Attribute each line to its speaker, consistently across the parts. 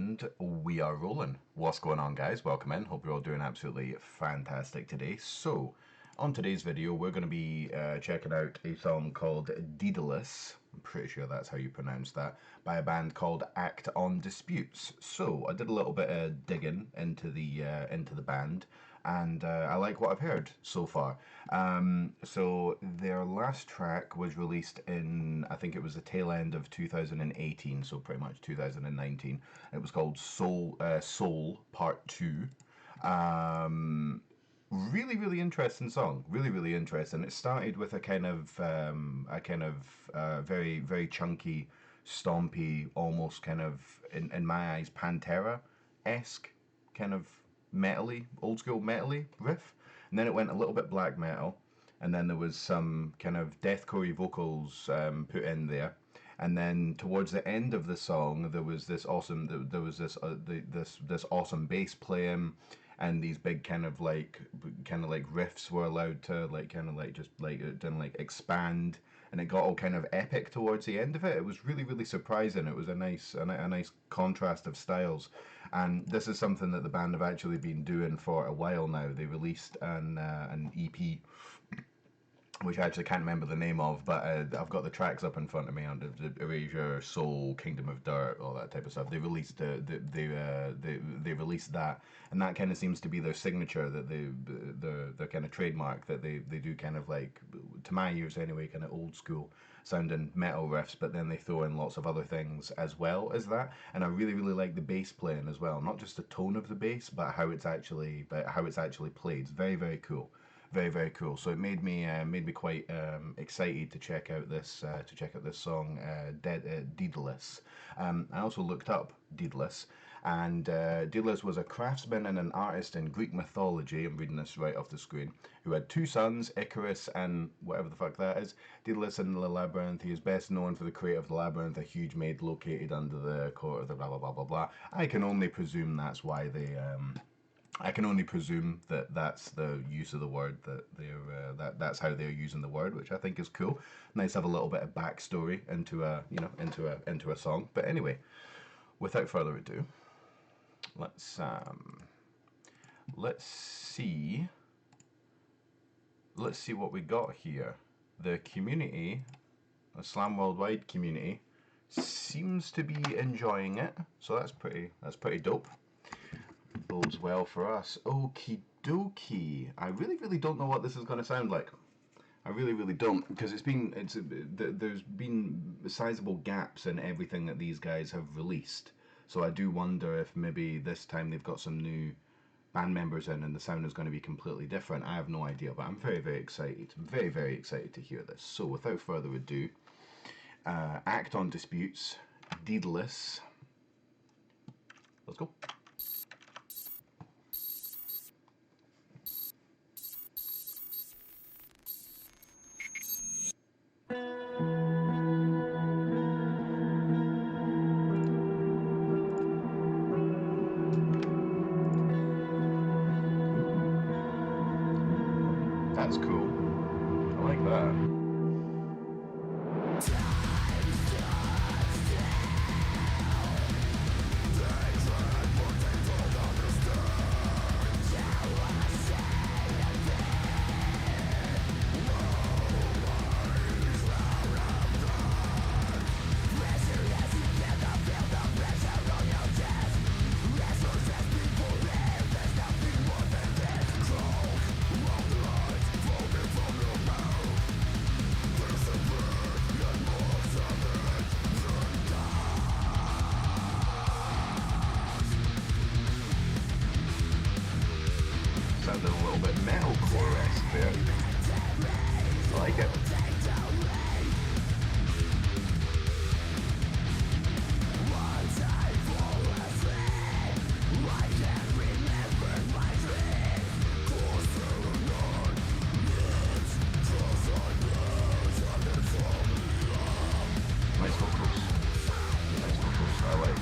Speaker 1: And we are rolling. What's going on, guys? Welcome in. Hope you're all doing absolutely fantastic today. So, on today's video, we're going to be checking out a song called Daedalus. I'm pretty sure that's how you pronounce that, by a band called Act on Disputes. So, I did a little bit of digging into the band, and I like what I've heard so far. So their last track was released in, I think it was the tail end of 2018, so pretty much 2019. It was called Soul Part 2. Really interesting song. Really interesting. It started with a kind of very chunky, stompy, almost kind of in my eyes Pantera-esque kind of metally, old school metally riff, and then it went a little bit black metal, and then there was some kind of deathcore vocals put in there, and then towards the end of the song there was this awesome this awesome bass playing, and these big kind of like riffs were allowed to expand, and it got all kind of epic towards the end of it. It was really surprising. It was a nice contrast of styles, and this is something that the band have actually been doing for a while now. They released an EP, which I actually can't remember the name of, but I've got the tracks up in front of me under the Erasure, Soul, Kingdom of Dirt, all that type of stuff. They released they released that, and that kind of seems to be their signature, that their kind of trademark, that they do kind of like, to my ears anyway, kind of old school sounding metal riffs, but then they throw in lots of other things as well as that. And I really like the bass playing as well, not just the tone of the bass, but how it's actually played. It's very cool. Very cool. So it made me quite excited to check out this song, Daedalus. I also looked up Daedalus, and Daedalus was a craftsman and an artist in Greek mythology. I'm reading this right off the screen. Who had two sons, Icarus and whatever the fuck that is. Daedalus in the labyrinth. He is best known for the creator of the labyrinth, a huge maid located under the court of the blah blah blah blah blah. I can only presume that's why they. I can only presume that that's the use of the word, that they're that's how they're using the word, which I think is cool. Nice to have a little bit of backstory into a song. But anyway, without further ado, let's see what we got here. The community, the Slam Worldwide community, seems to be enjoying it, so that's pretty dope. Bodes well for us. Okie dokie. I really don't know what this is going to sound like. I really don't, because there's been sizable gaps in everything that these guys have released. So I do wonder if maybe this time they've got some new band members in and the sound is going to be completely different. I have no idea, but I'm very excited. I'm very excited to hear this. So without further ado, Act on Disputes, Daedalus. Let's go. That's cool. I like that. Sounded a little bit metalcore-esque there. I like it. Nice vocals. I like.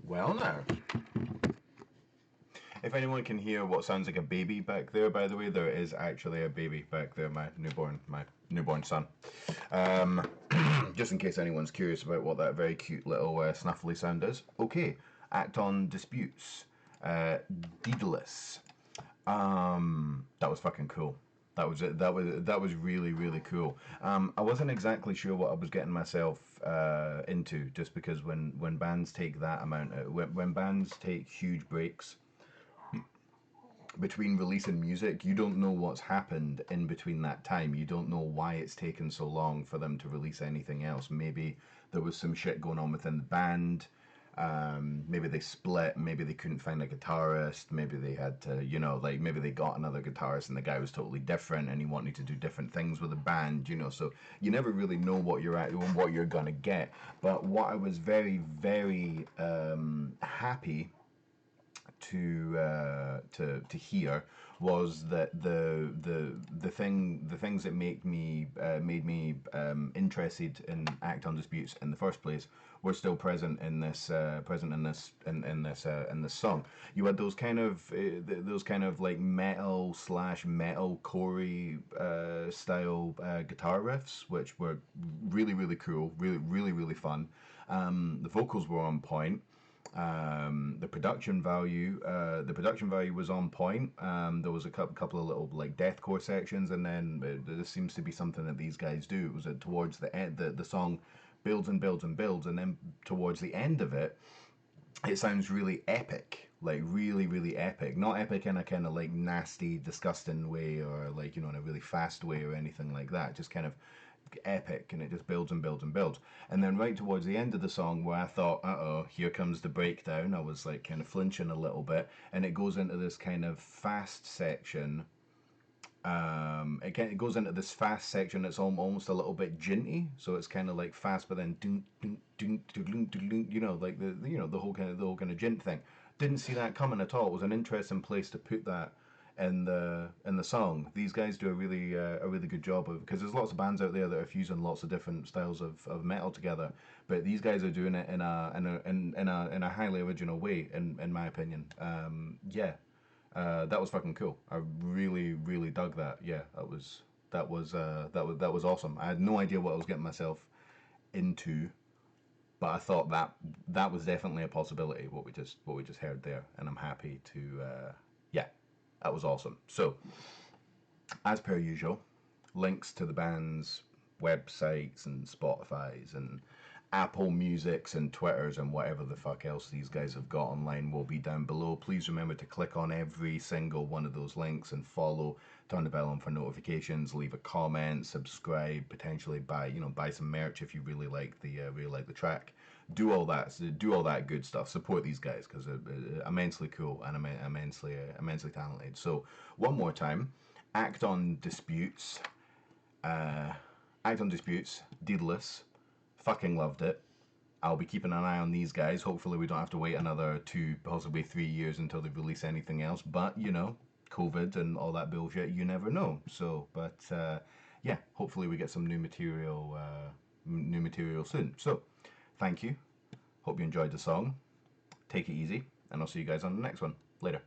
Speaker 1: Well now, if anyone can hear what sounds like a baby back there, by the way, there is actually a baby back there, my newborn son. Um, just in case anyone's curious about what that very cute little snuffly sound is. Okay, act on disputes. Daedalus. That was fucking cool. That was it. That was really really cool. I wasn't exactly sure what I was getting myself into, just because when bands take that amount, when bands take huge breaks between releasing music, you don't know what's happened in between that time. You don't know why it's taken so long for them to release anything else. Maybe there was some shit going on within the band. Maybe they split. Maybe they couldn't find a guitarist. Maybe they had to, like maybe they got another guitarist and the guy was totally different and he wanted to do different things with the band. So you never really know what you're at, what you're gonna get. But what I was very, very happy to hear was that the things that made me interested in Act on Disputes in the first place were still present in this in this song. You had those kind of like metal slash metal core style guitar riffs, which were really really cool, really really really fun. The vocals were on point. The production value was on point. There was a couple of little like deathcore sections, and then this seems to be something that these guys do. It was towards the end, the song builds and builds and builds, and then towards the end of it, it sounds really epic, like really really epic. Not epic in a kind of like nasty, disgusting way, or like in a really fast way or anything like that. Just kind of epic, and it just builds and builds and builds. And then right towards the end of the song, where I thought, uh-oh, here comes the breakdown, I was like kind of flinching a little bit, and it goes into this kind of fast section. It goes into this fast section that's almost a little bit jinty, so it's kind of like fast, but then like the whole kind of jint thing. Didn't see that coming at all. It was an interesting place to put that in the song. These guys do a really good job of, because there's lots of bands out there that are fusing lots of different styles of metal together, but these guys are doing it in a highly original way, in my opinion. Yeah, that was fucking cool. I really really dug that. Yeah, that was awesome. I had no idea what I was getting myself into, but I thought that was definitely a possibility, what we just heard there, and I'm happy to yeah, that was awesome. So, as per usual, links to the band's websites and Spotify's and Apple Music's and Twitter's and whatever the fuck else these guys have got online will be down below. Please remember to click on every single one of those links and follow, turn the bell on for notifications, leave a comment, subscribe, potentially buy some merch if you really like the track. Do all that good stuff. Support these guys, because they're immensely cool and immensely talented. So one more time, Act on Disputes, Daedalus. Fucking loved it. I'll be keeping an eye on these guys. Hopefully we don't have to wait another 2, possibly 3 years until they release anything else. But COVID and all that bullshit, you never know. So, but yeah, hopefully we get some new material soon. So, thank you. Hope you enjoyed the song. Take it easy, and I'll see you guys on the next one. Later.